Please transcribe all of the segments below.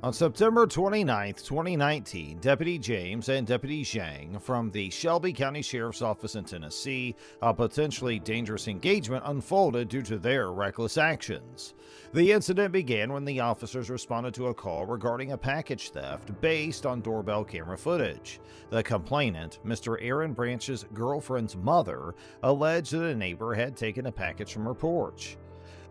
On September 29, 2019, Deputy James and Deputy Zhang from the Shelby County Sheriff's Office in Tennessee, a potentially dangerous engagement unfolded due to their reckless actions. The incident began when the officers responded to a call regarding a package theft based on doorbell camera footage. The complainant, Mr. Aaron Branch's girlfriend's mother, alleged that a neighbor had taken a package from her porch.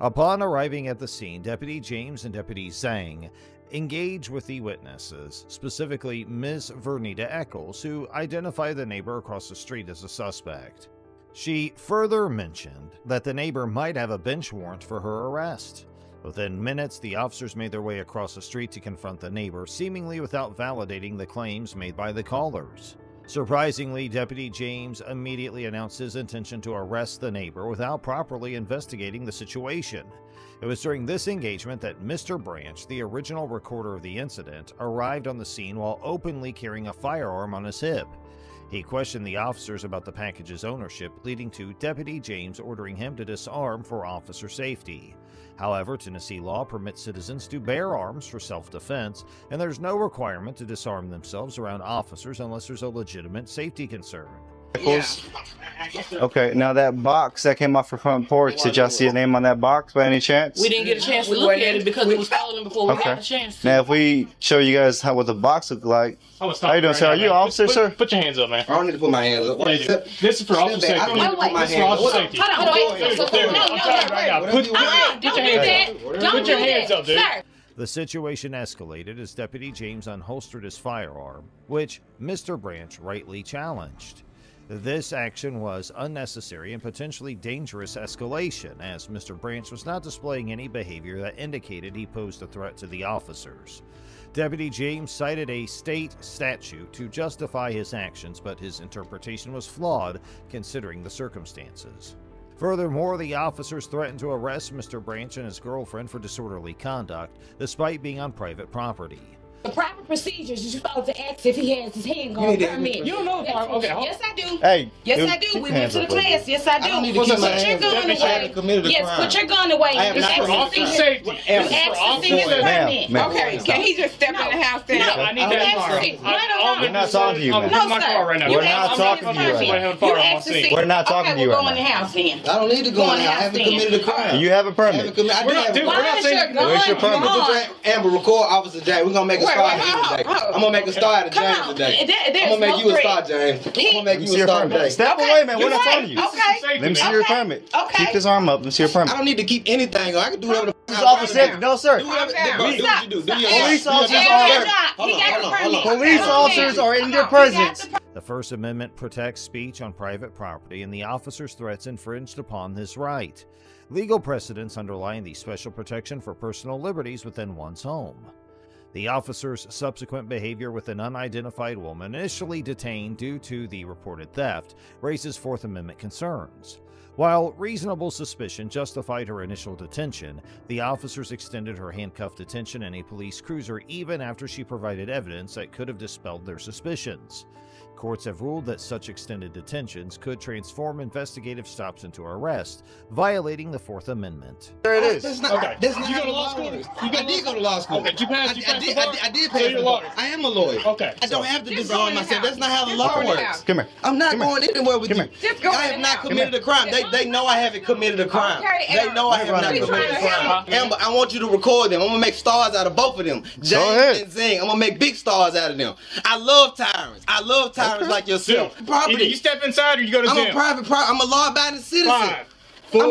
Upon arriving at the scene, Deputy James and Deputy Zhang engage with the witnesses, specifically Ms. Vernita Eccles, who identified the neighbor across the street as a suspect. She further mentioned that the neighbor might have a bench warrant for her arrest. Within minutes, the officers made their way across the street to confront the neighbor, seemingly without validating the claims made by the callers. Surprisingly, Deputy James immediately announced his intention to arrest the neighbor without properly investigating the situation. It was during this engagement that Mr. Branch, the original recorder of the incident, arrived on the scene while openly carrying a firearm on his hip. He questioned the officers about the package's ownership, leading to Deputy James ordering him to disarm for officer safety. However, Tennessee law permits citizens to bear arms for self-defense, and there's no requirement to disarm themselves around officers unless there's a legitimate safety concern. Yeah. Okay, now that box that came off the front porch, did y'all see a name on that box by any chance? We didn't get a chance to look at it because it was stolen before we got a chance to. Now, if we show you guys what the box looked like, how you doing, sir? Are you an officer, sir? Put your hands up, man. I don't need to put my hands up. This is for officer safety. I don't need to put my hands up. Put your hands up, dude. The situation escalated as Deputy James unholstered his firearm, which Mr. Branch rightly challenged. This action was unnecessary and potentially dangerous escalation, as Mr. Branch was not displaying any behavior that indicated he posed a threat to the officers. Deputy James cited a state statute to justify his actions, but his interpretation was flawed considering the circumstances. Furthermore, the officers threatened to arrest Mr. Branch and his girlfriend for disorderly conduct, despite being on private property. The proper procedures, you're supposed to ask if he has his handgun permit. You don't know. Okay. Yes, I do. Hey, yes, I do. We went to the class. Yes, I do. I don't need to keep my hands up. Yes, put your gun away. This is for officer safety. You asked to see his permit. Okay, can he just step in the house then? No, I need that car. We're not talking to you, man. I'm my car right now. We're not talking to you right now. We're not talking to you right now. right Go in the house then. I don't need to go in the house. I haven't committed a crime. You have a permit. We're not saying. Where's your permit? Amber, record Officer James. We're gonna make a start today. I'm gonna make a start at James today. I'm gonna make you a start, James. I'm gonna make you a start today. Step away, man. We're not talking to you. Okay. Let me see your permit. Okay. Keep this arm up. Let me see your permit. I don't need to keep anything. I can do whatever the This is officer safety. No, sir. do whatever you do. Do your Police officers Hold on. Police officers are in your presence. The First Amendment protects speech on private property, and the officer's threats infringed upon this right. Legal precedents underline the special protection for personal liberties within one's home. The officer's subsequent behavior with an unidentified woman, initially detained due to the reported theft, raises Fourth Amendment concerns. While reasonable suspicion justified her initial detention, the officers extended her handcuffed detention in a police cruiser even after she provided evidence that could have dispelled their suspicions. Courts have ruled that such extended detentions could transform investigative stops into arrest, violating the Fourth Amendment. There it is. Okay. That's not You go to how law the school? works. I did go to law school. Okay, you passed the bar? I did So pass you're the a bar. lawyer? I am a lawyer. Okay. I don't have to Just disarm go in the myself. house. That's not how the Just law go in the works. house. Come here. I'm not Come here. going anywhere with Come you. here. Just go I in have the not house. committed a crime. They know I haven't committed a crime. Okay, They know I have not Everybody committed a crime. Huh? Amber, I want you to record them. I'm gonna make stars out of both of them. James and Zing. I'm gonna make big stars out of them. I love tyrants. I love tyrants like yourself. Either you step inside or you go to I'm jail. a private. I'm a law-abiding citizen. 5, 4,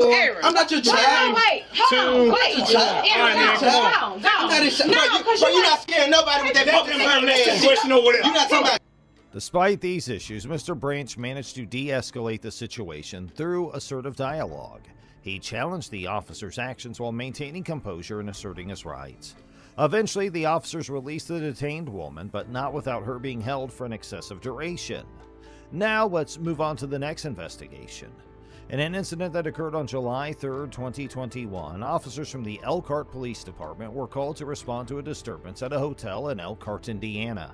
I'm not your child. Wait, hold on, wait. I'm not his child. Bro, you're not scaring nobody with that fucking permit. question or whatever. You're not talking about. Despite these issues, Mr. Branch managed to de-escalate the situation through assertive dialogue. He challenged the officers' actions while maintaining composure and asserting his rights. Eventually, the officers released the detained woman, but not without her being held for an excessive duration. Now, let's move on to the next investigation. In an incident that occurred on July 3, 2021, officers from the Elkhart Police Department were called to respond to a disturbance at a hotel in Elkhart, Indiana.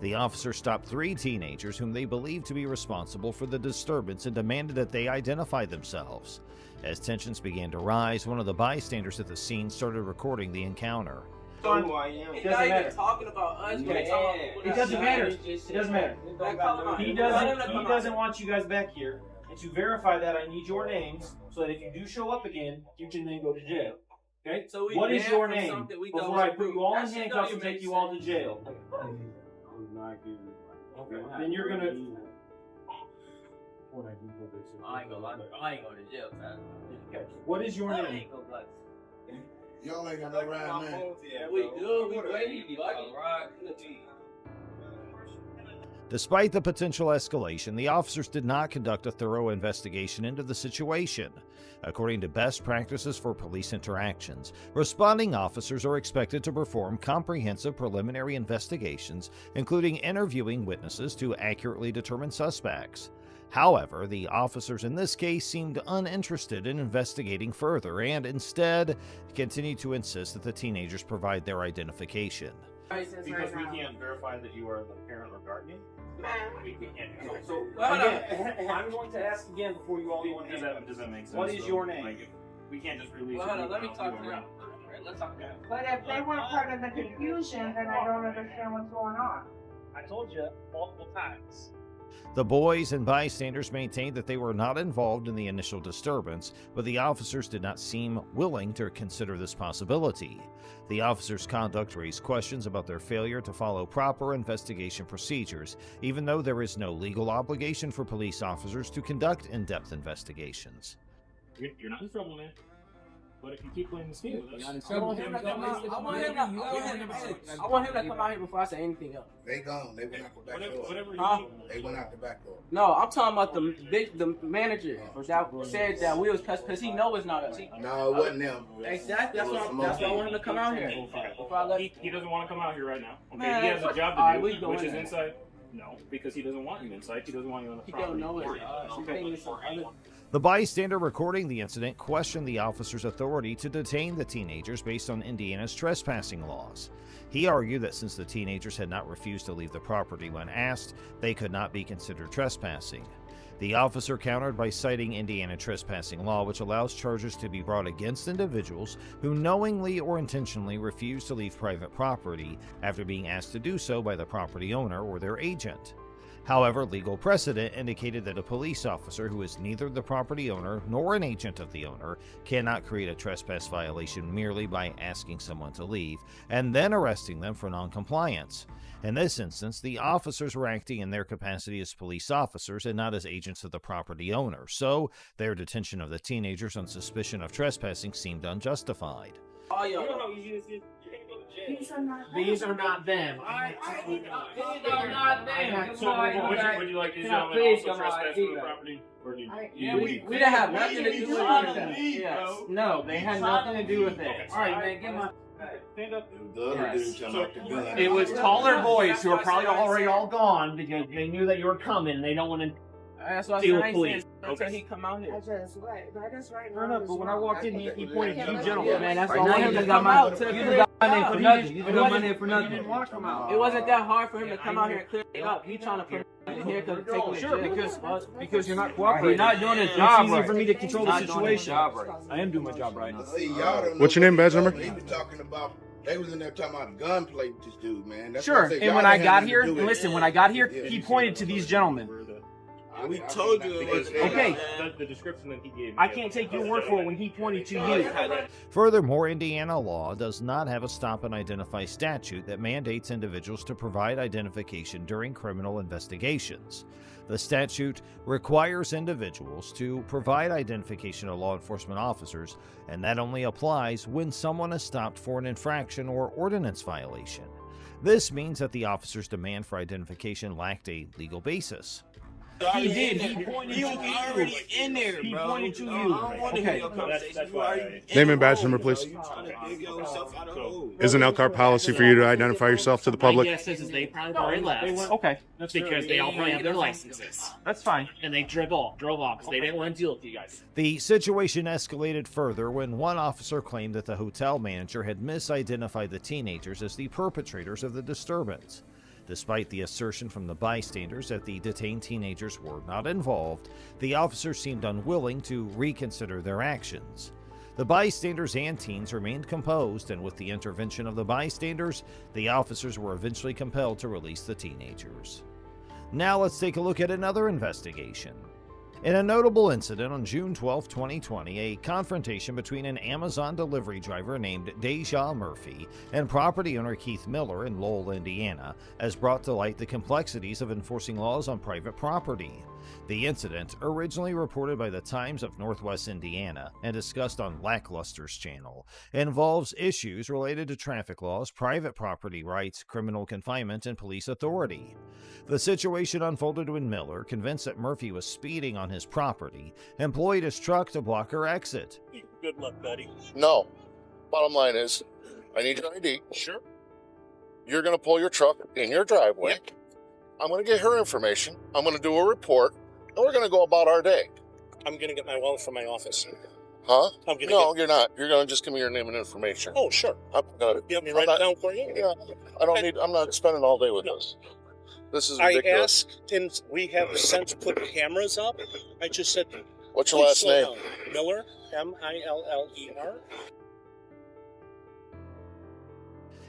The officers stopped 3 teenagers whom they believed to be responsible for the disturbance and demanded that they identify themselves. As tensions began to rise, one of the bystanders at the scene started recording the encounter. who I am. It doesn't matter. Talking about us. It doesn't matter. It doesn't matter. He doesn't want you guys back here. And to verify that, I need your names so that if you do show up again, you can then go to jail. Okay? So what is your name? Before I put you all in handcuffs and take you all to jail. Okay. Then you're gonna. I ain't gonna lie. I ain't going to jail, man. Okay. What is your name? Y'all ain't got no ride, man. We do. We waiting. Despite the potential escalation, the officers did not conduct a thorough investigation into the situation. According to best practices for police interactions, responding officers are expected to perform comprehensive preliminary investigations, including interviewing witnesses to accurately determine suspects. However, the officers in this case seemed uninterested in investigating further and instead continued to insist that the teenagers provide their identification. Because we can't verify that you are the parent or guardian? We can't do that. So, again, I'm going to ask again before you all go in. Does that make sense? What is your name? Like, we can't just release it. Let me talk to them. Let's talk to them. But if they weren't part of the confusion, then I don't understand what's going on. I told you multiple times. The boys and bystanders maintained that they were not involved in the initial disturbance, but the officers did not seem willing to consider this possibility. The officers' conduct raised questions about their failure to follow proper investigation procedures, even though there is no legal obligation for police officers to conduct in-depth investigations. You're not in trouble, man. But if you keep playing this game with us, I want him to come out here before I say anything else. They gone. They went out the back door. They went out the back door. No, I'm talking about the manager that said that we was because he know it's not us. No, it wasn't them. Exactly. That's why I want him to come out here. He doesn't want to come out here right now. Okay, Man, he has a job to do, which is inside. No, because he doesn't want you inside. He doesn't want you on the property. He don't know it. The bystander recording the incident questioned the officer's authority to detain the teenagers based on Indiana's trespassing laws. He argued that since the teenagers had not refused to leave the property when asked, they could not be considered trespassing. The officer countered by citing Indiana trespassing law, which allows charges to be brought against individuals who knowingly or intentionally refuse to leave private property after being asked to do so by the property owner or their agent. However, legal precedent indicated that a police officer who is neither the property owner nor an agent of the owner cannot create a trespass violation merely by asking someone to leave and then arresting them for noncompliance. In this instance, the officers were acting in their capacity as police officers and not as agents of the property owner, so their detention of the teenagers on suspicion of trespassing seemed unjustified. These are not them. These are not them. So would you like these gentlemen also trespass on the property? We didn't have nothing to do with it. Yes. No, they had nothing to do with it. All right, man, get my... Stand up. The other dude jumped out the gun. It was taller boys who are probably already all gone because they knew that you were coming and they don't want to That's what deal I with said. police. Until he come out here. That's right. Fair enough, but when I walked in, he pointed to you gentlemen. Man, that's Right all now, I you him to just come got out. my- You you just got got for my nothing. You It got wasn't for nothing. You didn't want to come out. It wasn't that hard for him to come out here and clear it up. He trying to put it in here because take me to Sure, jail. because you're not cooperating. You're not doing his It's job easy right. for me to control the Not doing his situation. job right. I am doing my job right. See, y'all don't know What's your name, badge number? He was talking about. They was in there talking about gunplay with this dude, man. That's Sure, why I said and y'all when I didn't got have here, nothing to do with listen, it. when I got here, Yeah. he pointed to these gentlemen. We told you it was Okay. The description that he gave. I can't take your word for it when he pointed to you. Furthermore, Indiana law does not have a stop and identify statute that mandates individuals to provide identification during criminal investigations. The statute requires individuals to provide identification to law enforcement officers, and that only applies when someone is stopped for an infraction or ordinance violation. This means that the officer's demand for identification lacked a legal basis. He did. He pointed to you. already in there, He bro. pointed to I you. don't want to hear Okay. your conversation. That's You why already in Name the and badge hole, number, bro. please. You trying to dig yourself out of the hole. Isn't Elkhart policy for you to identify yourself to the My public? guess is they probably already left. Okay. That's because they all probably have their licenses. That's fine. And they drove off because they didn't want to deal with you guys. The situation escalated further when one officer claimed that the hotel manager had misidentified the teenagers as the perpetrators of the disturbance. Despite the assertion from the bystanders that the detained teenagers were not involved, the officers seemed unwilling to reconsider their actions. The bystanders and teens remained composed, and with the intervention of the bystanders, the officers were eventually compelled to release the teenagers. Now let's take a look at another investigation. In a notable incident on June 12, 2020, a confrontation between an Amazon delivery driver named Deja Murphy and property owner Keith Miller in Lowell, Indiana, has brought to light the complexities of enforcing laws on private property. The incident, originally reported by the Times of Northwest Indiana and discussed on Lackluster's channel, involves issues related to traffic laws, private property rights, criminal confinement, and police authority. The situation unfolded when Miller, convinced that Murphy was speeding on his property, employed his truck to block her exit. Good luck, buddy. No. Bottom line is, I need your ID. Sure. You're going to pull your truck in your driveway. Yep. I'm going to get her information. I'm going to do a report, and we're going to go about our day. I'm going to get my wallet from my office. Huh? No, you're not. You're going to just give me your name and information. Oh, sure. I'm going to... You want me to write it down for you? Yeah. I don't need... I'm not spending all day with this. This is ridiculous. I asked, and we have since put cameras up. I just said... What's your last name? Miller. M-I-L-L-E-R.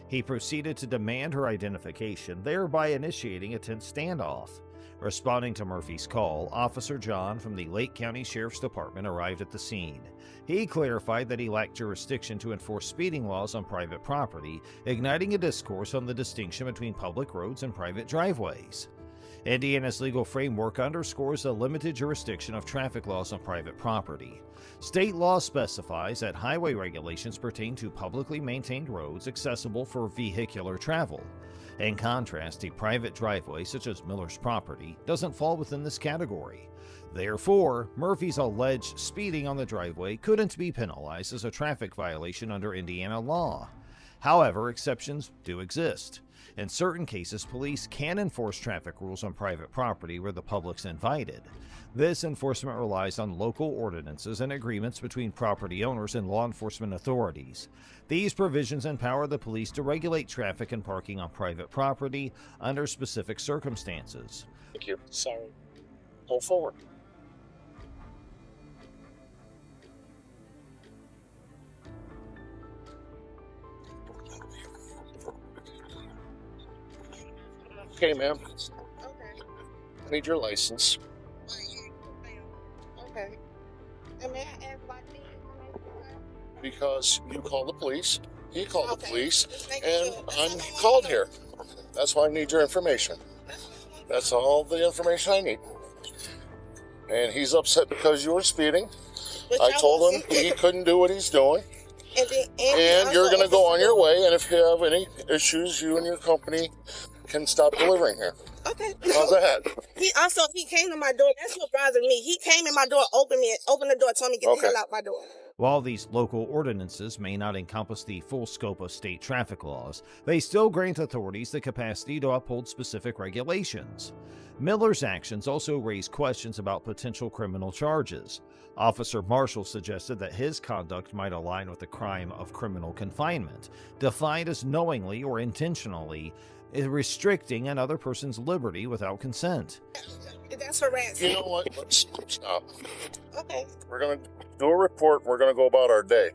He proceeded to demand her identification, thereby initiating a tense standoff. Responding to Murphy's call, Officer John from the Lake County Sheriff's Department arrived at the scene. He clarified that he lacked jurisdiction to enforce speeding laws on private property, igniting a discourse on the distinction between public roads and private driveways. Indiana's legal framework underscores the limited jurisdiction of traffic laws on private property. State law specifies that highway regulations pertain to publicly maintained roads accessible for vehicular travel. In contrast, a private driveway, such as Miller's property, doesn't fall within this category. Therefore, Murphy's alleged speeding on the driveway couldn't be penalized as a traffic violation under Indiana law. However, exceptions do exist. In certain cases, police can enforce traffic rules on private property where the public's invited. This enforcement relies on local ordinances and agreements between property owners and law enforcement authorities. These provisions empower the police to regulate traffic and parking on private property under specific circumstances. Thank you. Sorry. Pull forward. Okay, ma'am. Okay. I need your license. Okay. And may I ask why the Because you called the police, he called the Okay. police, Just making and sure. I'm called here. That's why I need your information. That's all the information I need. And he's upset because you were speeding. But I y'all told him was- he couldn't do what he's doing. And And you're also going to go on your was- way, and if you have any issues, you and your company can stop delivering here. Okay. How's that? He came to my door. That's what bothered me. He came in my door, opened the door, told me to get the hell out my door. While these local ordinances may not encompass the full scope of state traffic laws, they still grant authorities the capacity to uphold specific regulations. Miller's actions also raise questions about potential criminal charges. Officer Marshall suggested that his conduct might align with the crime of criminal confinement, defined as knowingly or intentionally restricting another person's liberty without consent. That's harassment. You know what? Let's stop. Okay. We're going to do a report. We're going to go about our day.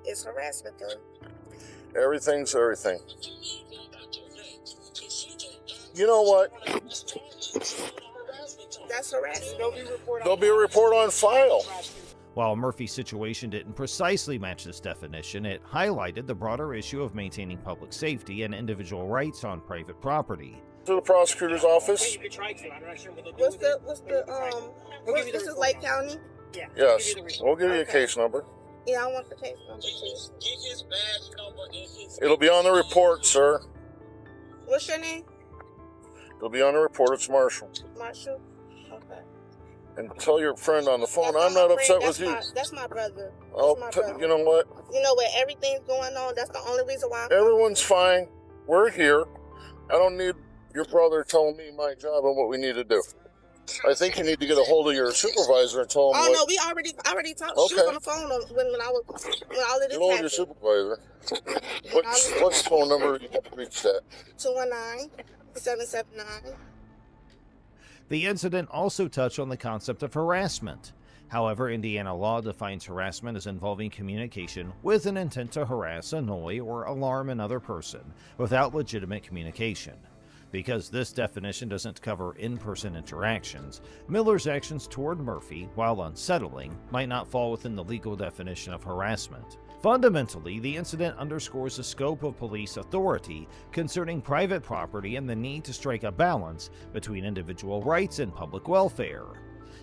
It's harassment, though. Everything's everything. You know what? That's harassment. There'll be a report on file. While Murphy's situation didn't precisely match this definition, it highlighted the broader issue of maintaining public safety and individual rights on private property. To the prosecutor's office? This is Lake County? Yes. We'll give you a case number. Yeah, I want the case number, please. It'll be on the report, sir. What's your name? It'll be on the report. It's Marshall. Marshall? Okay. And tell your friend on the phone, That's I'm my not friend. upset That's with you. That's my brother. Oh, That's my brother. you know what? You know where everything's going on? That's the only reason why I'm Everyone's fine. We're here. I don't need your brother telling me my job and what we need to do. I think you need to get a hold of your supervisor and tell him Oh, what... no, we already talked. Okay. She was on the phone when all of this Get a hold of your happened. supervisor. What's the phone number you can reach that? 219-779. The incident also touched on the concept of harassment. However, Indiana law defines harassment as involving communication with an intent to harass, annoy, or alarm another person without legitimate communication. Because this definition doesn't cover in-person interactions, Miller's actions toward Murphy, while unsettling, might not fall within the legal definition of harassment. Fundamentally, the incident underscores the scope of police authority concerning private property and the need to strike a balance between individual rights and public welfare.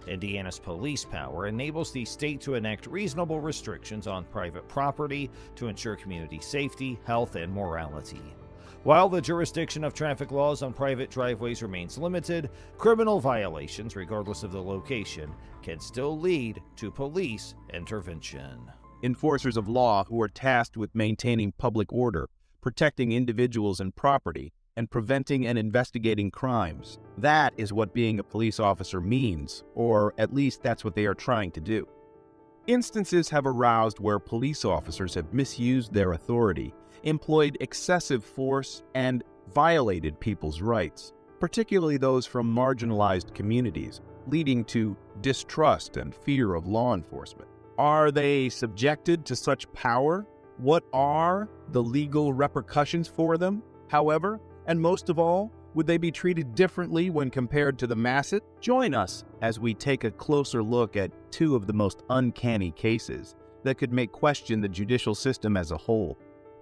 Indiana's police power enables the state to enact reasonable restrictions on private property to ensure community safety, health, and morality. While the jurisdiction of traffic laws on private driveways remains limited, criminal violations, regardless of the location, can still lead to police intervention. Enforcers of law who are tasked with maintaining public order, protecting individuals and property, and preventing and investigating crimes. That is what being a police officer means, or at least that's what they are trying to do. Instances have aroused where police officers have misused their authority, employed excessive force, and violated people's rights, particularly those from marginalized communities, leading to distrust and fear of law enforcement. Are they subjected to such power? What are the legal repercussions for them, however? And most of all, would they be treated differently when compared to the masses? Join us as we take a closer look at two of the most uncanny cases that could make question the judicial system as a whole.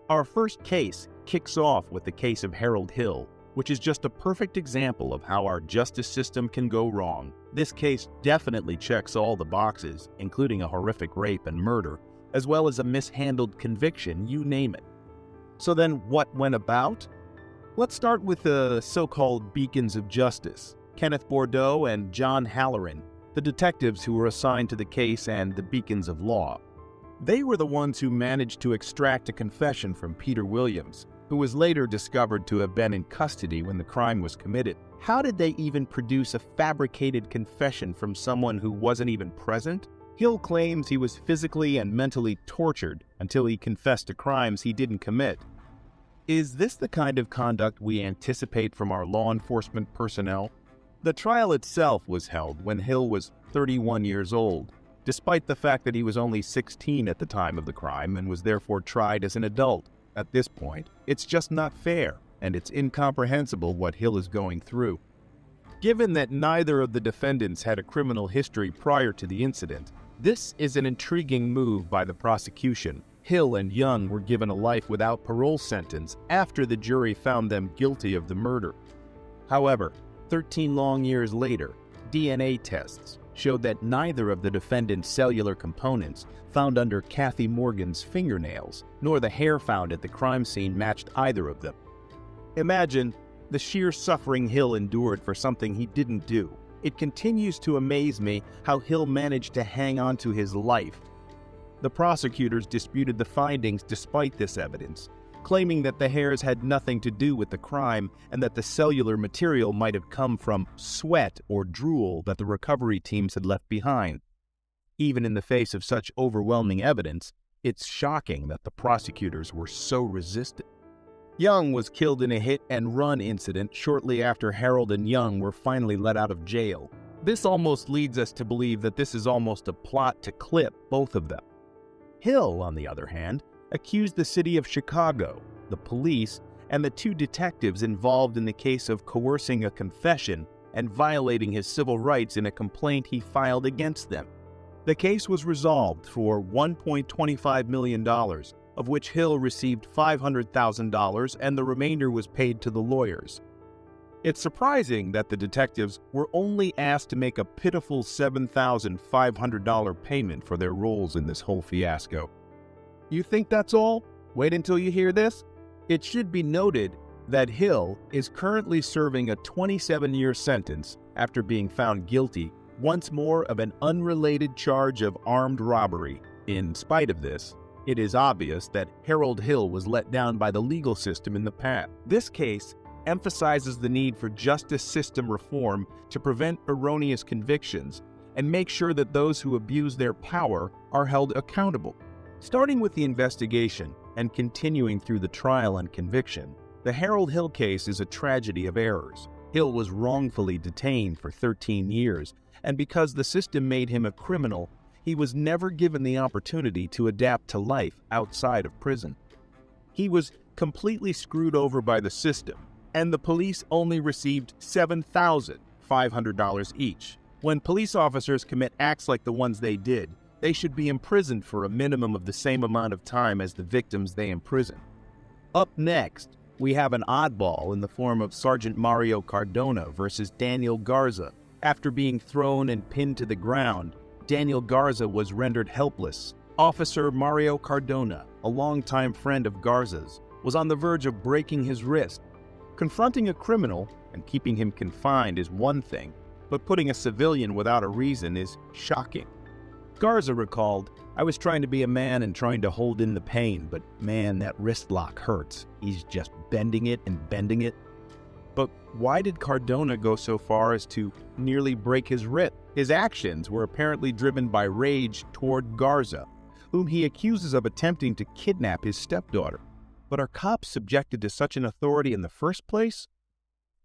Our first case kicks off with the case of Harold Hill, which is just a perfect example of how our justice system can go wrong. This case definitely checks all the boxes, including a horrific rape and murder, as well as a mishandled conviction, you name it. So then what went about? Let's start with the so-called beacons of justice, Kenneth Bordeaux and John Halloran, the detectives who were assigned to the case and the beacons of law. They were the ones who managed to extract a confession from Peter Williams, who was later discovered to have been in custody when the crime was committed. How did they even produce a fabricated confession from someone who wasn't even present? Hill claims he was physically and mentally tortured until he confessed to crimes he didn't commit. Is this the kind of conduct we anticipate from our law enforcement personnel? The trial itself was held when Hill was 31 years old, despite the fact that he was only 16 at the time of the crime and was therefore tried as an adult. At this point, it's just not fair, and it's incomprehensible what Hill is going through. Given that neither of the defendants had a criminal history prior to the incident, this is an intriguing move by the prosecution. Hill and Young were given a life without parole sentence after the jury found them guilty of the murder. However, 13 long years later, DNA tests showed that neither of the defendants' cellular components found under Kathy Morgan's fingernails, nor the hair found at the crime scene matched either of them. Imagine the sheer suffering Hill endured for something he didn't do. It continues to amaze me how Hill managed to hang on to his life. The prosecutors disputed the findings despite this evidence, claiming that the hairs had nothing to do with the crime and that the cellular material might have come from sweat or drool that the recovery teams had left behind. Even in the face of such overwhelming evidence, it's shocking that the prosecutors were so resistant. Young was killed in a hit-and-run incident shortly after Harold and Young were finally let out of jail. This almost leads us to believe that this is almost a plot to clip both of them. Hill, on the other hand, accused the city of Chicago, the police, and the two detectives involved in the case of coercing a confession and violating his civil rights in a complaint he filed against them. The case was resolved for $1.25 million, of which Hill received $500,000 and the remainder was paid to the lawyers. It's surprising that the detectives were only asked to make a pitiful $7,500 payment for their roles in this whole fiasco. You think that's all? Wait until you hear this. It should be noted that Hill is currently serving a 27-year sentence after being found guilty once more of an unrelated charge of armed robbery. In spite of this, it is obvious that Harold Hill was let down by the legal system in the past. This case emphasizes the need for justice system reform to prevent erroneous convictions and make sure that those who abuse their power are held accountable. Starting with the investigation and continuing through the trial and conviction, the Harold Hill case is a tragedy of errors. Hill was wrongfully detained for 13 years, and because the system made him a criminal, he was never given the opportunity to adapt to life outside of prison. He was completely screwed over by the system, and the police only received $7,500 each. When police officers commit acts like the ones they did, they should be imprisoned for a minimum of the same amount of time as the victims they imprison. Up next, we have an oddball in the form of Sergeant Mario Cardona versus Daniel Garza. After being thrown and pinned to the ground, Daniel Garza was rendered helpless. Officer Mario Cardona, a longtime friend of Garza's, was on the verge of breaking his wrist. Confronting a criminal and keeping him confined is one thing, but putting a civilian without a reason is shocking. Garza recalled, "I was trying to be a man and trying to hold in the pain, but man, that wrist lock hurts. He's just bending it and bending it." But why did Cardona go so far as to nearly break his wrist? His actions were apparently driven by rage toward Garza, whom he accuses of attempting to kidnap his stepdaughter. But are cops subjected to such an authority in the first place?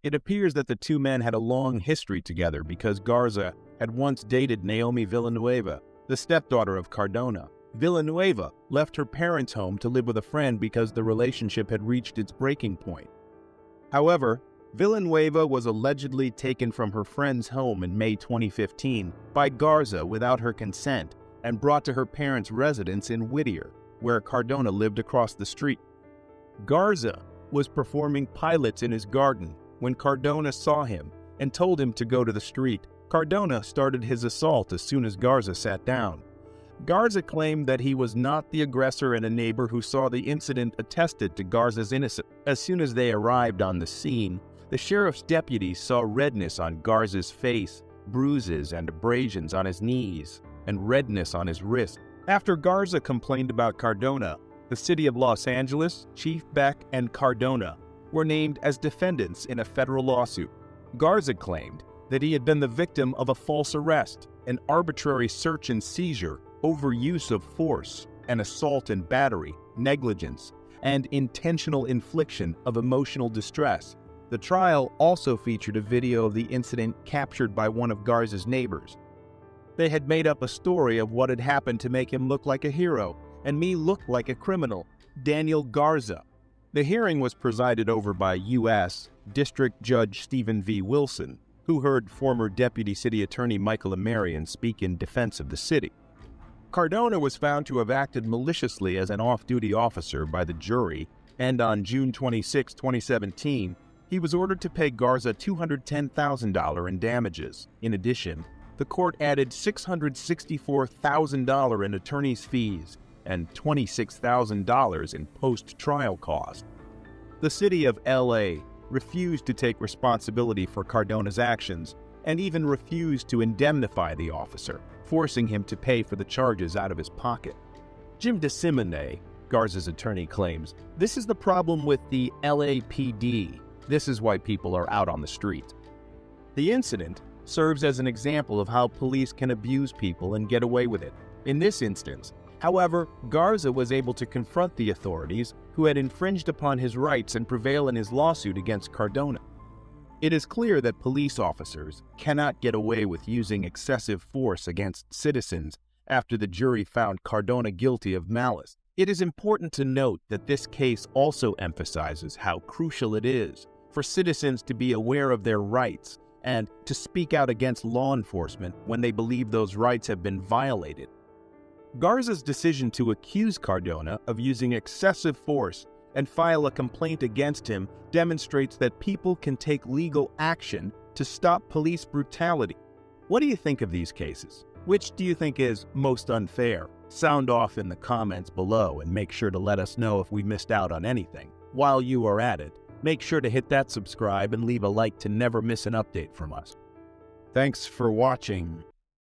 It appears that the two men had a long history together because Garza had once dated Naomi Villanueva, the stepdaughter of Cardona. Villanueva left her parents' home to live with a friend because the relationship had reached its breaking point. However, Villanueva was allegedly taken from her friend's home in May 2015 by Garza without her consent and brought to her parents' residence in Whittier, where Cardona lived across the street. Garza was performing pilates in his garden when Cardona saw him and told him to go to the street. Cardona started his assault as soon as Garza sat down. Garza claimed that he was not the aggressor, and a neighbor who saw the incident attested to Garza's innocence. As soon as they arrived on the scene, the sheriff's deputies saw redness on Garza's face, bruises and abrasions on his knees, and redness on his wrist. After Garza complained about Cardona, the city of Los Angeles, Chief Beck, and Cardona were named as defendants in a federal lawsuit. Garza claimed that he had been the victim of a false arrest, an arbitrary search and seizure, overuse of force, an assault and battery, negligence, and intentional infliction of emotional distress. The trial also featured a video of the incident captured by one of Garza's neighbors. They had made up a story of what had happened to make him look like a hero, and me look like a criminal, Daniel Garza. The hearing was presided over by U.S. District Judge Stephen V. Wilson, who heard former Deputy City Attorney Michael Amarian speak in defense of the city. Cardona was found to have acted maliciously as an off-duty officer by the jury, and on June 26, 2017, he was ordered to pay Garza $210,000 in damages. In addition, the court added $664,000 in attorney's fees and $26,000 in post-trial costs. The city of L.A. refused to take responsibility for Cardona's actions and even refused to indemnify the officer, forcing him to pay for the charges out of his pocket. Jim DeSimone, Garza's attorney, claims, "This is the problem with the LAPD. This is why people are out on the street." The incident serves as an example of how police can abuse people and get away with it. In this instance, however, Garza was able to confront the authorities who had infringed upon his rights and prevail in his lawsuit against Cardona. It is clear that police officers cannot get away with using excessive force against citizens after the jury found Cardona guilty of malice. It is important to note that this case also emphasizes how crucial it is for citizens to be aware of their rights and to speak out against law enforcement when they believe those rights have been violated. Garza's decision to accuse Cardona of using excessive force and file a complaint against him demonstrates that people can take legal action to stop police brutality. What do you think of these cases? Which do you think is most unfair? Sound off in the comments below and make sure to let us know if we missed out on anything. While you are at it, make sure to hit that subscribe and leave a like to never miss an update from us. Thanks for watching.